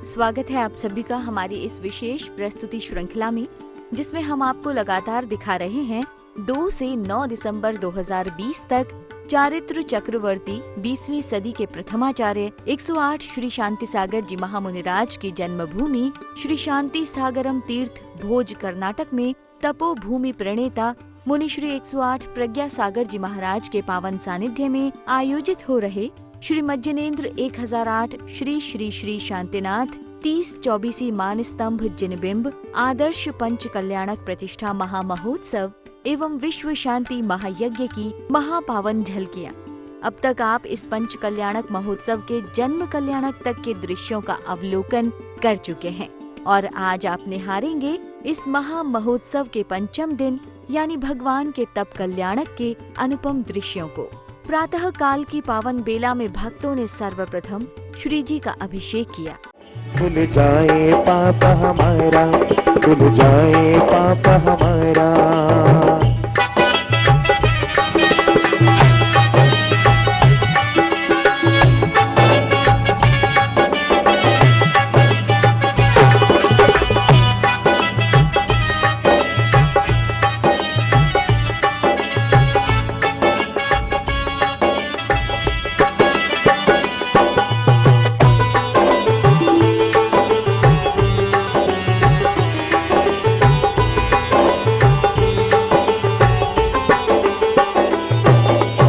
स्वागत है आप सभी का हमारी इस विशेष प्रस्तुति श्रृंखला में, जिसमें हम आपको लगातार दिखा रहे हैं 2 से 9 दिसंबर 2020 तक चारित्र चक्रवर्ती 20वीं सदी के प्रथमाचार्य 108 श्री शांति सागर जी महामुनिराज की जन्मभूमि श्री शांति सागरम तीर्थ भोज कर्नाटक में तपोभूमि प्रणेता मुनि श्री 108 प्रज्ञा सागर जी महाराज के पावन सानिध्य में आयोजित हो रहे श्री मज्जनेन्द्र 1008 श्री श्री श्री शांतिनाथ 30-24 मान स्तंभ जिनबिंब आदर्श पंच कल्याणक प्रतिष्ठा महामहोत्सव एवं विश्व शांति महायज्ञ की महापावन झलकियां। अब तक आप इस पंच कल्याणक महोत्सव के जन्म कल्याणक तक के दृश्यों का अवलोकन कर चुके हैं और आज आप निहारेंगे इस महा महोत्सव के पंचम दिन यानी भगवान के तप कल्याणक के अनुपम दृश्यों को। प्रातः काल की पावन बेला में भक्तों ने सर्वप्रथम श्री जी का अभिषेक किया। धुल जाए पाप हमारा, धुल जाए पाप हमारा।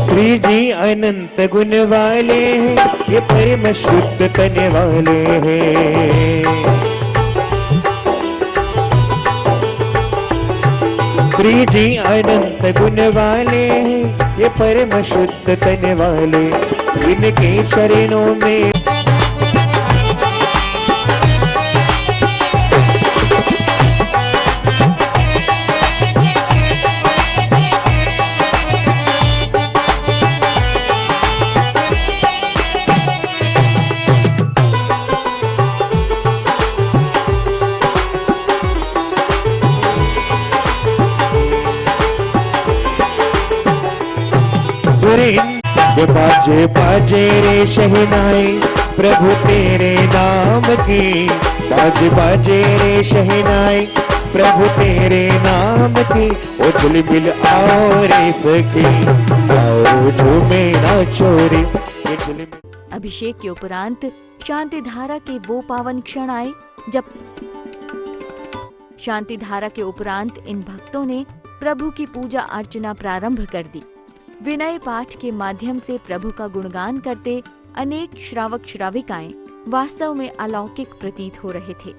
श्री जी अनंत गुण वाले हैं, ये परम शुद्ध तन वाले हैं। श्री जी अनंत गुण वाले हैं, ये परम शुद्ध तन वाले। इनके चरणों में बाजे बाजे रे शहनाई प्रभु तेरे नाम की, बाजे बाजे रे शहनाई प्रभु तेरे नाम की। ओ झिलमिल आओ रे सखी, आओ झूमे नाचो रे। अभिषेक के उपरांत शांति धारा के वो पावन क्षण आए जब शांति धारा के उपरांत इन भक्तों ने प्रभु की पूजा अर्चना प्रारंभ कर दी। विनय पाठ के माध्यम से प्रभु का गुणगान करते अनेक श्रावक श्राविकाएं वास्तव में अलौकिक प्रतीत हो रहे थे।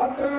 अत्र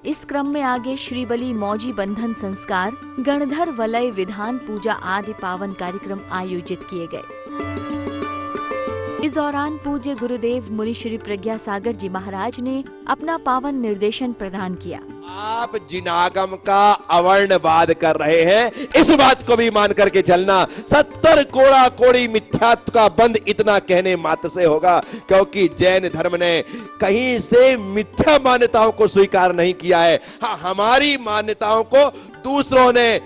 इस क्रम में आगे श्री बलि मौजी बंधन संस्कार, गणधर वलय विधान पूजा आदि पावन कार्यक्रम आयोजित किए गए। इस दौरान पूज्य गुरुदेव मुनि श्री प्रज्ञा सागर जी महाराज ने अपना पावन निर्देशन प्रदान किया। आप जिन आगम का अवर्णवाद कर रहे हैं, इस बात को भी मान करके चलना। 70 कोड़ा कोड़ी मिथ्यात्व का बंद इतना कहने मात्र से होगा, क्योंकि जैन धर्म ने कहीं से मिथ्या मान्यताओं को स्वीकार नहीं किया है। हाँ, हमारी मान्यताओं को दूसरों ने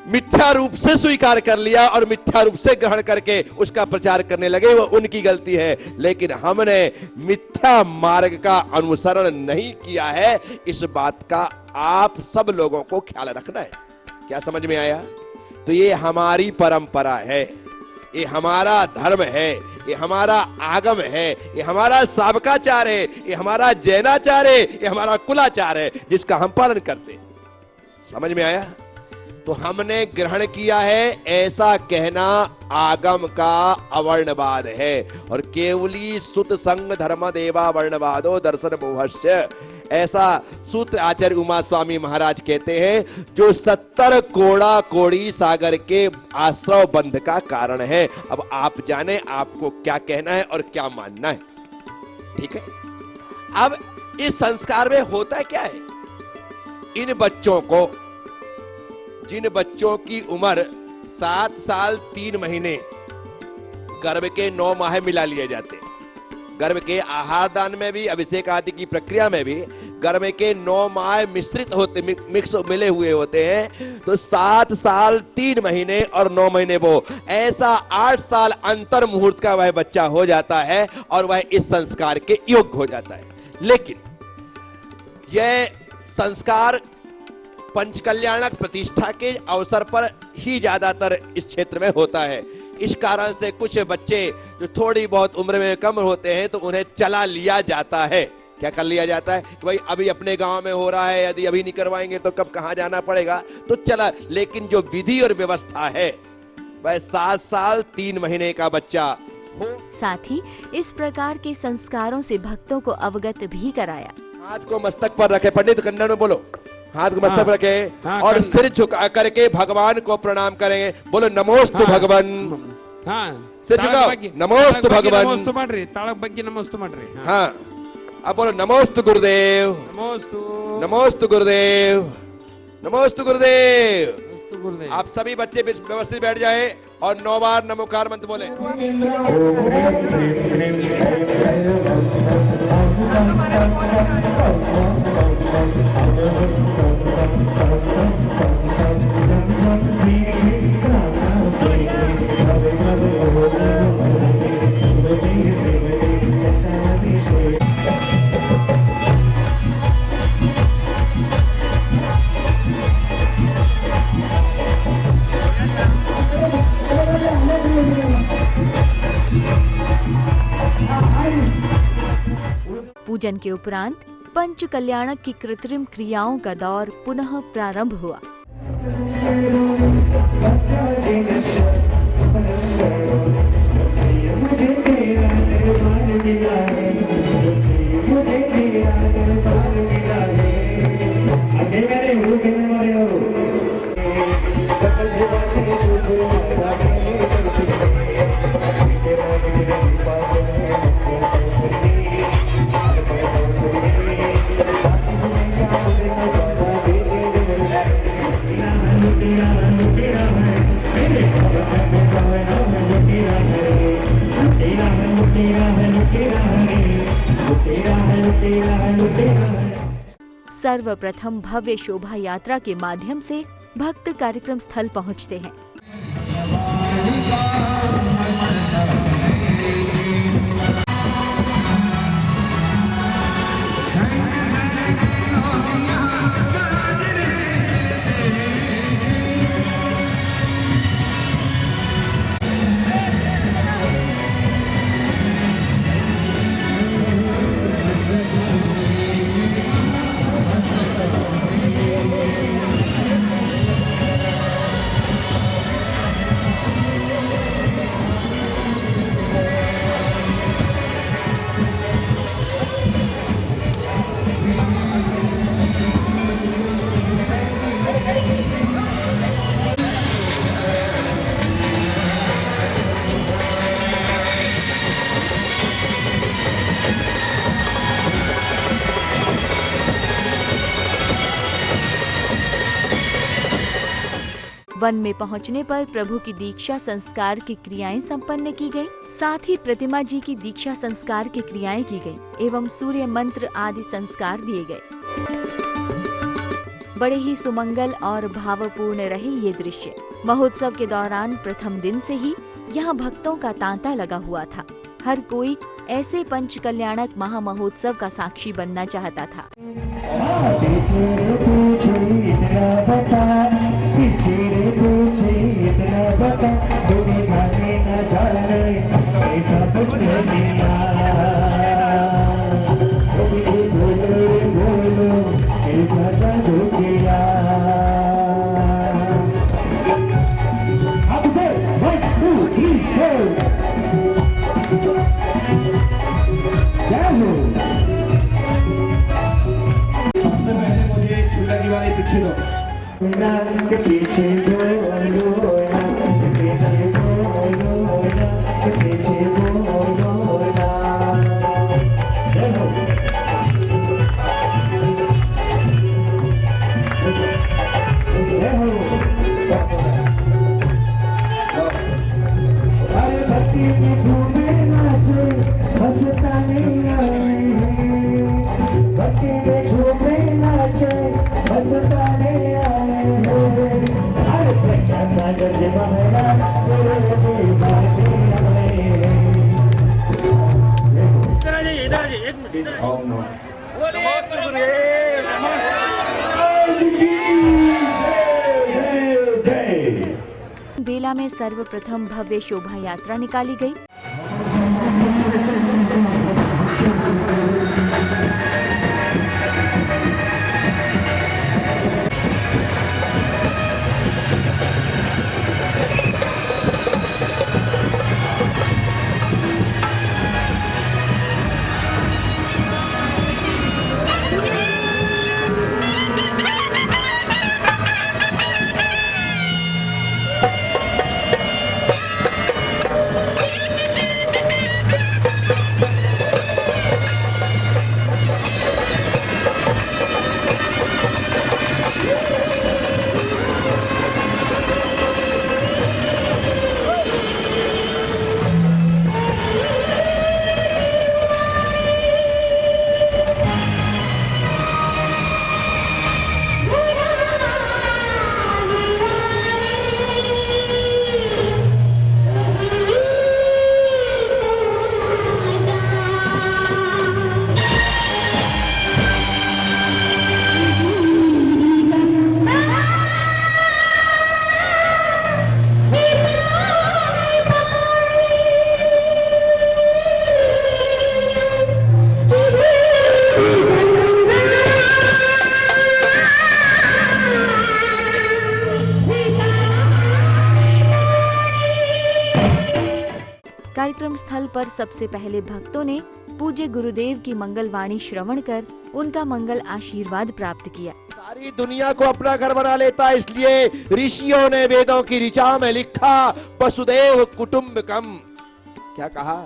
मिथ्या रूप से स्वीकार कर लिया और मिथ्या रूप से ग्रहण करके उसका प्रचार करने लगे, वो उनकी गलती है। लेकिन हमने मिथ्या मार्ग का अनुसरण नहीं किया है, इस बात का आप सब लोगों को ख्याल रखना है। क्या समझ में आया? तो ये हमारी परंपरा है, ये हमारा धर्म है, ये हमारा आगम है, ये हमारा साबकाचार है, ये हमारा जैनाचार है, ये हमारा कुलाचार है, जिसका हम पालन करते हैं। समझ में आया? तो हमने ग्रहण किया है, ऐसा कहना आगम का अवर्णवाद है। और केवली सुत संग धर्म देवा वर्णवादो दर्शन मोहस्य, ऐसा सूत्र आचार्य उमा स्वामी महाराज कहते हैं, जो 70 कोड़ा कोड़ी सागर के आश्रव बंध का कारण है। अब आप जाने आपको क्या कहना है और क्या मानना है। ठीक है, अब इस संस्कार में होता क्या है, इन बच्चों को, जिन बच्चों की उम्र 7 साल 3 महीने, गर्भ के 9 माह मिला लिए जाते हैं। गर्भ के आहार दान में भी, अभिषेक आदि की प्रक्रिया में भी गर्भ के 9 माह मिश्रित होते, मिक्स मिले हुए होते हैं। तो 7 साल 3 महीने और 9 महीने वो, ऐसा 8 साल अंतर मुहूर्त का वह बच्चा हो जाता है और वह इस संस्कार के योग्य हो जाता है। लेकिन यह संस्कार पंचकल्याणक प्रतिष्ठा के अवसर पर ही ज्यादातर इस क्षेत्र में होता है। इस कारण से कुछ बच्चे जो थोड़ी बहुत उम्र में कम होते हैं तो उन्हें चला लिया जाता है। क्या कर लिया जाता है कि भाई अभी अपने गांव में हो रहा है, यदि अभी नहीं करवाएंगे तो कब कहां जाना पड़ेगा, तो चला। लेकिन जो विधि और व्यवस्था है वह 7 साल 3 महीने का बच्चा हो। साथ ही इस प्रकार के संस्कारों से भक्तों को अवगत भी कराया। हाथ को मस्तक पर रखे, पंडित कन्नड़ में बोलो, हाथ को मस्तक पर रखे और सिर झुका करके भगवान को प्रणाम करेंगे। बोलो नमोस्तु भगवान। सिर झुकाओ, नमोस्तु भगवान। हाँ, अब बोलो नमोस्तु गुरुदेव, नमोस्तु गुरुदेव, नमोस्तु गुरुदेव। आप सभी बच्चे व्यवस्थित बैठ जाए और 9 बार नमोकार मंत्र बोले। पूजन के उपरांत पंच कल्याणक की कृत्रिम क्रियाओं का दौर पुनः प्रारंभ हुआ। लुटेरा है, लुटेरा है, लुटेरा है, लुटेरा है, लुटेरा है। सर्वप्रथम भव्य शोभा यात्रा के माध्यम से भक्त कार्यक्रम स्थल पहुंचते हैं। वन में पहुंचने पर प्रभु की दीक्षा संस्कार की क्रियाएं संपन्न की गयी। साथ ही प्रतिमा जी की दीक्षा संस्कार की क्रियाएं की गयी एवं सूर्य मंत्र आदि संस्कार दिए गए। बड़े ही सुमंगल और भावपूर्ण रहे ये दृश्य। महोत्सव के दौरान प्रथम दिन से ही यहाँ भक्तों का तांता लगा हुआ था। हर कोई ऐसे पंच कल्याणक महामहोत्सव का साक्षी बनना चाहता था। के पीछे बोलोना, के पीछे बोलोना, के पीछे बोलोना। जय हो। जय हो। अरे भक्ति में झूमे नाचे हंसता नहीं आई है। भक्ति में झूमे नाचे हंसता नहीं आई। बेला में सर्वप्रथम भव्य शोभा यात्रा निकाली गई। कार्यक्रम स्थल पर सबसे पहले भक्तों ने पूज्य गुरुदेव की मंगलवाणी श्रवण कर उनका मंगल आशीर्वाद प्राप्त किया। सारी दुनिया को अपना घर बना लेता, इसलिए ऋषियों ने वेदों की ऋचा में लिखा वसुदेव कुटुंबकम। क्या कहा?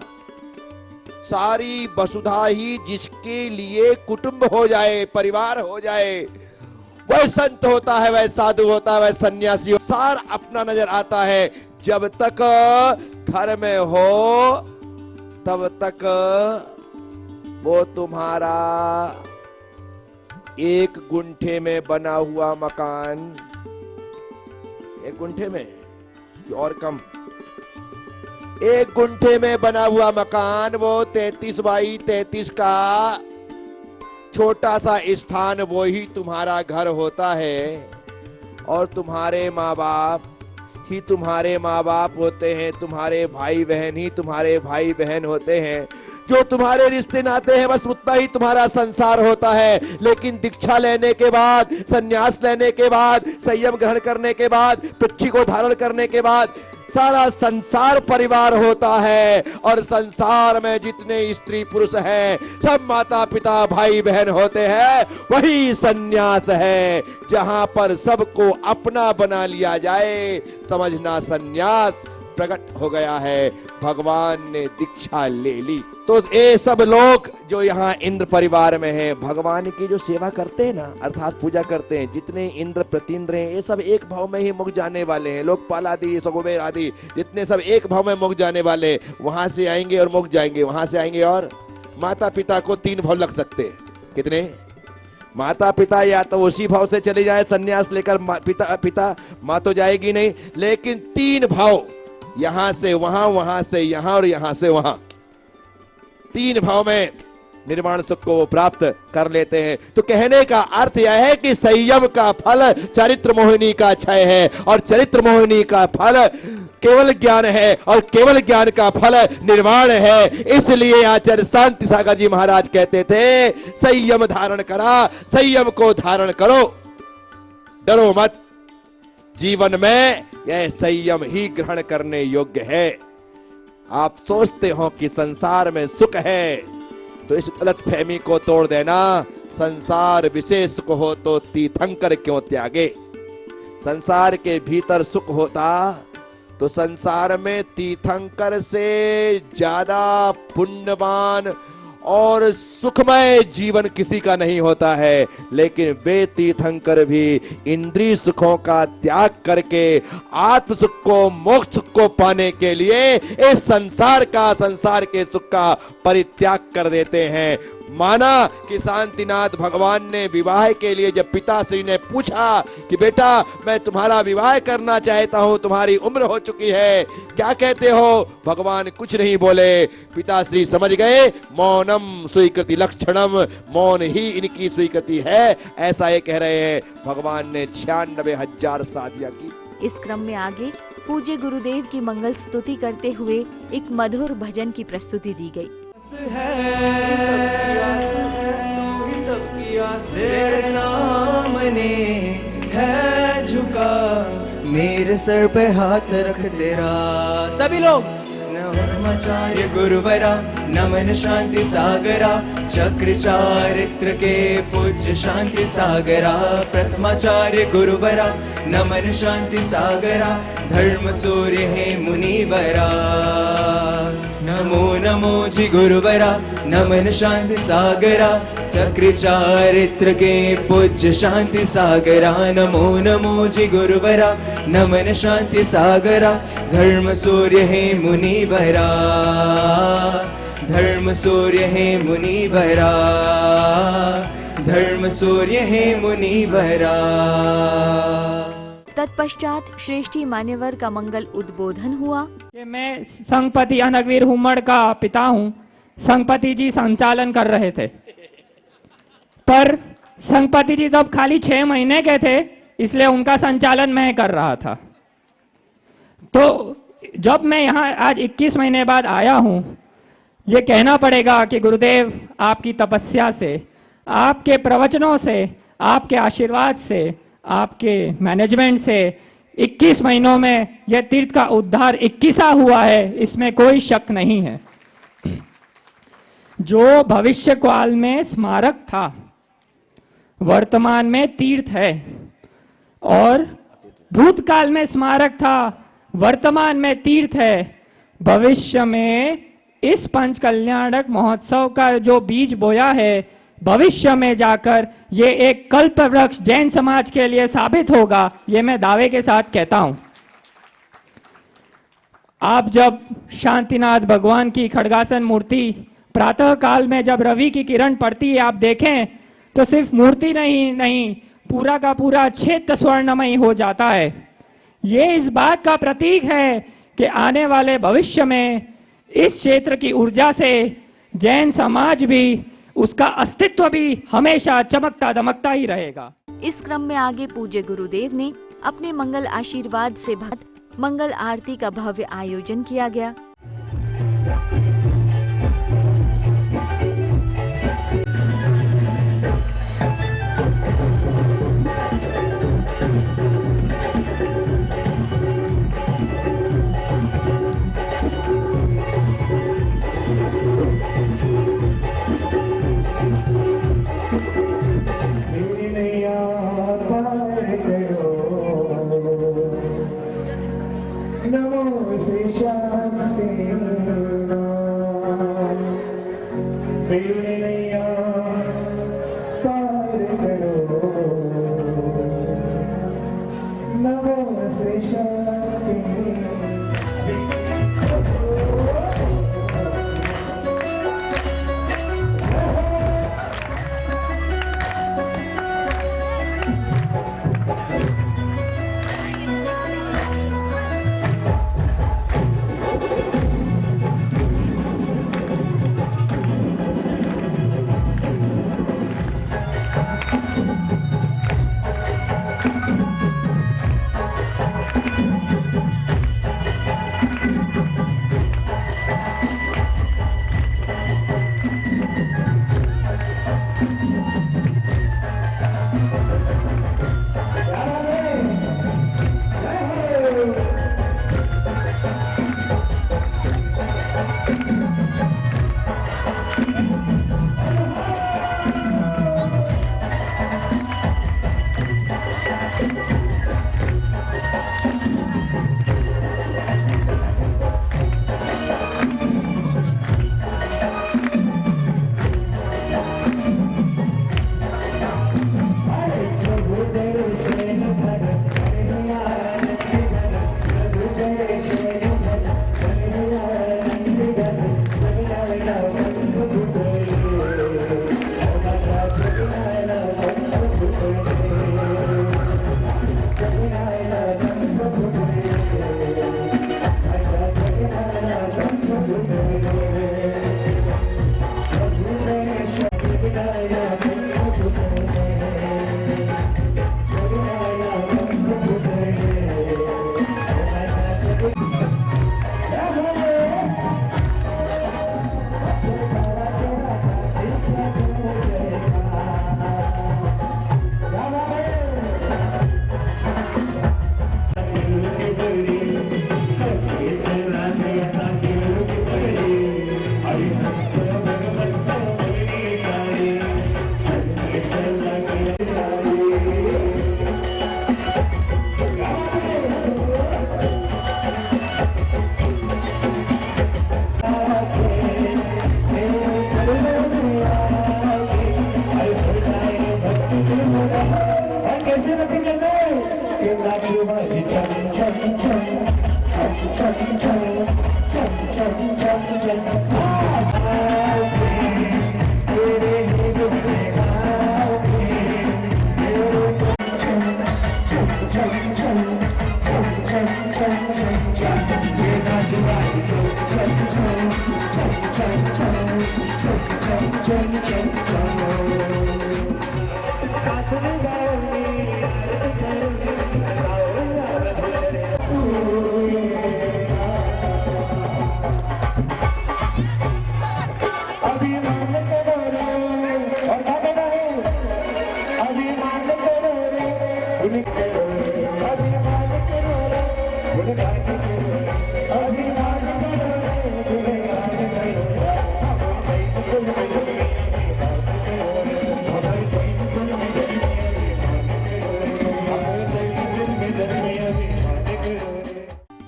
सारी वसुधा ही जिसके लिए कुटुंब हो जाए, परिवार हो जाए, वह संत होता है, वह साधु होता है, वह सन्यासी। सार अपना नजर आता है जब तक घर में हो तब तक वो तुम्हारा 1 गुंठे में बना हुआ मकान, 1 गुंठे में और कम, 1 गुंठे में बना हुआ मकान, वो 33 बाई 33 का छोटा सा स्थान, वो ही तुम्हारा घर होता है। और तुम्हारे माँ बाप ही तुम्हारे माँ बाप होते हैं, तुम्हारे भाई बहन ही तुम्हारे भाई बहन होते हैं, जो तुम्हारे रिश्ते नाते हैं, बस उतना ही तुम्हारा संसार होता है। लेकिन दीक्षा लेने के बाद, संन्यास लेने के बाद, संयम ग्रहण करने के बाद, पृथ्वी को धारण करने के बाद सारा संसार परिवार होता है। और संसार में जितने स्त्री पुरुष हैं, सब माता पिता भाई बहन होते हैं। वही संन्यास है, जहां पर सबको अपना बना लिया जाए, समझना संन्यास प्रकट हो गया है। भगवान ने दीक्षा ले ली। तो ये सब लोग जो यहाँ इंद्र परिवार में हैं, भगवान की जो सेवा करते हैं ना, अर्थात पूजा करते हैं, जितने इंद्र प्रतिंद्र हैं, ये सब एक भाव में ही मुक जाने वाले हैं। लोकपाल आदि, सगुबेर आदि, जितने सब एक भाव में मुक जाने वाले, वहां से आएंगे और मुक जाएंगे, वहां से आएंगे। और माता पिता को 3 भाव लग सकते हैं। कितने? माता पिता या तो उसी भाव से चले जाए, संन्यास लेकर पिता माँ तो जाएगी नहीं, लेकिन 3 भाव, यहां से वहां, वहां से यहां और यहां से वहां, 3 भाव में निर्वाण सुख को प्राप्त कर लेते हैं। तो कहने का अर्थ यह है कि संयम का फल चरित्र मोहिनी का क्षय है, और चरित्र मोहिनी का फल केवल ज्ञान है, और केवल ज्ञान का फल निर्वाण है। इसलिए आचार्य शांति सागर जी महाराज कहते थे, संयम धारण करा, संयम को धारण करो, डरो मत। जीवन में यह संयम ही ग्रहण करने योग्य है। आप सोचते हो कि संसार में सुख है, तो इस गलत फहमी को तोड़ देना। संसार विशेष सुख हो तो तीर्थंकर क्यों त्यागे। संसार के भीतर सुख होता तो संसार में तीर्थंकर से ज्यादा पुण्यवान और सुखमय जीवन किसी का नहीं होता है। लेकिन वे तीर्थंकर भी इंद्रिय सुखों का त्याग करके आत्म सुख को, मोक्ष सुख को पाने के लिए इस संसार के सुख का परित्याग कर देते हैं। माना कि शांतिनाथ भगवान ने विवाह के लिए जब पिताश्री ने पूछा कि बेटा मैं तुम्हारा विवाह करना चाहता हूं, तुम्हारी उम्र हो चुकी है, क्या कहते हो? भगवान कुछ नहीं बोले। पिताश्री समझ गए, मौनम स्वीकृति लक्षणम, मौन ही इनकी स्वीकृति है, ऐसा ये कह रहे हैं। भगवान ने 96,000 साधिया की। इस क्रम में आगे पूज्य गुरुदेव की मंगल स्तुति करते हुए एक मधुर भजन की प्रस्तुति दी गई। तेरे सामने है झुका, मेरे सर पे हाथ रख तेरा। सभी लोग नमोचार्य गुरुवरा, नमन शांति सागरा, चक्र चारित्र के पूज्य शांति सागरा। प्रथमाचार्य गुरुवरा, नमन शांति सागरा, धर्म सूर्य है मुनिवरा। नमो नमो जी गुरुवरा, नमन शांति सागरा, चक्र चारित्र के पूज्य शांति सागरा। नमो नमो जी गुरुवरा, नमन शांति सागरा, धर्म सूर्य है मुनिवरा। धर्म सूर्य है मुनिवरा, धर्म सूर्य है मुनिवरा। तत्पश्चात श्रेष्ठी मान्यवर का मंगल उद्बोधन हुआ। मैं संघपति अनगवीर हुम्मड़ का पिता हूँ। संघपति जी संचालन कर रहे थे, पर संघपति जी तब खाली 6 महीने के थे, इसलिए उनका संचालन मैं कर रहा था। तो जब मैं यहाँ आज 21 महीने बाद आया हूँ, ये कहना पड़ेगा कि गुरुदेव आपकी तपस्या से, आपके प्रवचनों से, आपके आशीर्वाद से, आपके मैनेजमेंट से 21 महीनों में यह तीर्थ का उद्धार 21वां हुआ है, इसमें कोई शक नहीं है। जो भविष्य काल में स्मारक था, वर्तमान में तीर्थ है, और भूतकाल में स्मारक था, वर्तमान में तीर्थ है। भविष्य में इस पंच कल्याणक महोत्सव का जो बीज बोया है, भविष्य में जाकर ये एक कल्प वृक्ष जैन समाज के लिए साबित होगा, ये मैं दावे के साथ कहता हूं। आप जब शांतिनाथ भगवान की खड्गासन मूर्ति प्रातः काल में जब रवि की किरण पड़ती है आप देखें तो सिर्फ मूर्ति नहीं पूरा का पूरा क्षेत्र स्वर्णमय हो जाता है। ये इस बात का प्रतीक है कि आने वाले भविष्य में इस क्षेत्र की ऊर्जा से जैन समाज भी, उसका अस्तित्व भी हमेशा चमकता दमकता ही रहेगा। इस क्रम में आगे पूज्य गुरुदेव ने अपने मंगल आशीर्वाद से भक्त मंगल आरती का भव्य आयोजन किया गया।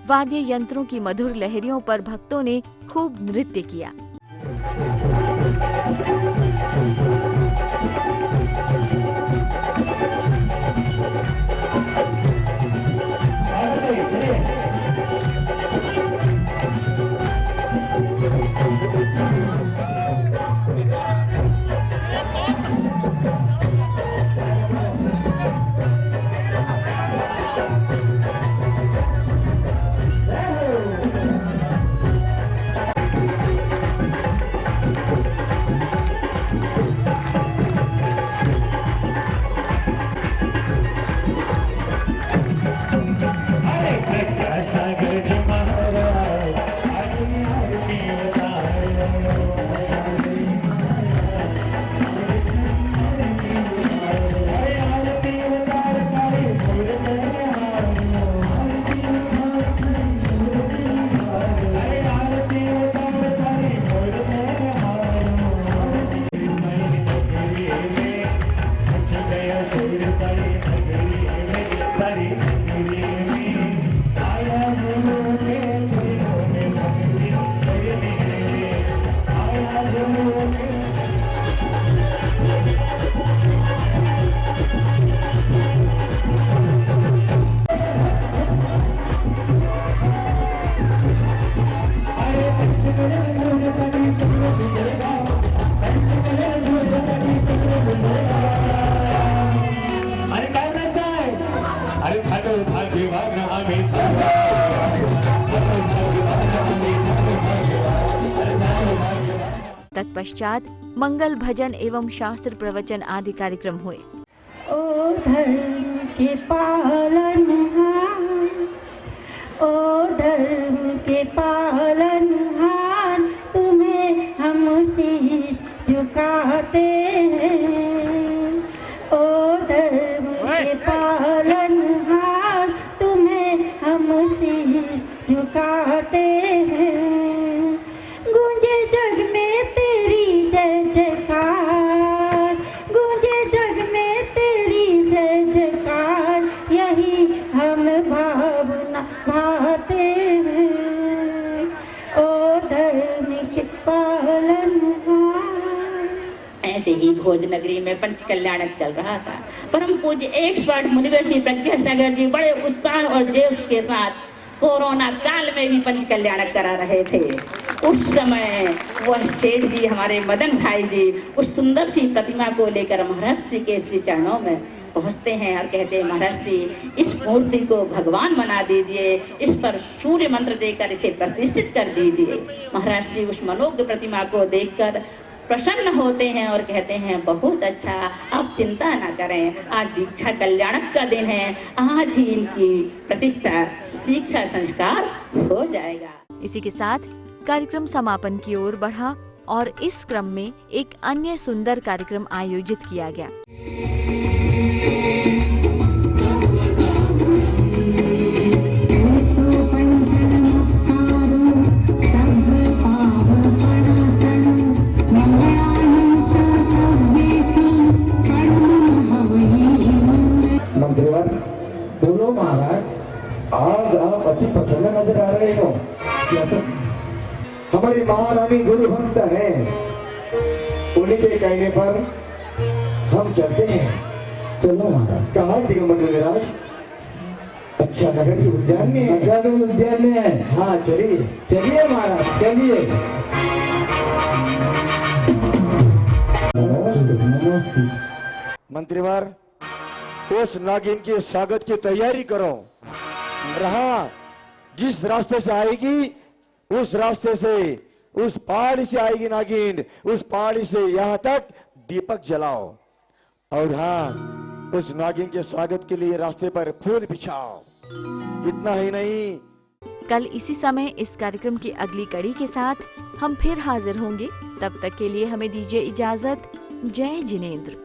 वाद्य यंत्रों की मधुर लहरियों पर भक्तों ने खूब नृत्य किया। तत्पश्चात मंगल भजन एवं शास्त्र प्रवचन आदि कार्यक्रम हुए। ओ धर्म के पालनहार, ओ धर्म के पालनहार, तुम्हें हम शीश झुकाते हैं। ओ धर्म के पालनहार, तुम्हें हम शीश झुकाते हैं। गूंजे जग में तेरी जय जयकार, गूंजे जग में तेरी जय जयकार, यही हम भावना भाते हैं। ओ धर्म के पालनहार। ऐसे ही भोजनगरी में पंच कल्याणक चल रहा था। परम पूज्य एक्सपर्ट मुनिवर्षी प्रज्ञा सागर जी बड़े उत्साह और जोश के साथ कोरोना काल में भी पंच कल्याणक करा रहे थे। उस समय वह सेठ जी, हमारे मदन भाई जी, उस सुंदर सी प्रतिमा को लेकर महाराज श्री के श्री चरणों में पहुंचते हैं और कहते हैं, महाराज श्री इस मूर्ति को भगवान बना दीजिए, इस पर सूर्य मंत्र देकर इसे प्रतिष्ठित कर दीजिए। महाराज श्री उस मनोज्ञ प्रतिमा को देखकर प्रसन्न होते हैं और कहते हैं, बहुत अच्छा, आप चिंता ना करें, आज दीक्षा कल्याणक का दिन है, आज ही इनकी प्रतिष्ठा दीक्षा संस्कार हो जाएगा। इसी के साथ कार्यक्रम समापन की ओर बढ़ा और इस क्रम में एक अन्य सुंदर कार्यक्रम आयोजित किया गया। मंत्रीवर बोलो महाराज, आज आप अति प्रसन्न नजर आ रहे हो। कैसा? हमारी महारानी गुरु भक्त है, उन्हीं के कहने पर हम चलते हैं। चलो महाराज। कहाँ है दिगंबर महाराज? अच्छा, नगर के उद्यान में है। नगर के उद्यान में है। हाँ चलिए। चलिए महाराज चलिए। नमस्ते। मंत्रीवर, उस नागिन के स्वागत की तैयारी करो। रहा जिस रास्ते से आएगी उस रास्ते से, उस पहाड़ी से आएगी नागिन, उस पहाड़ी से यहाँ तक दीपक जलाओ। और हाँ, उस नागिन के स्वागत के लिए रास्ते पर फूल बिछाओ। इतना ही नहीं, कल इसी समय इस कार्यक्रम की अगली कड़ी के साथ हम फिर हाजिर होंगे। तब तक के लिए हमें दीजिए इजाजत। जय जिनेंद्र।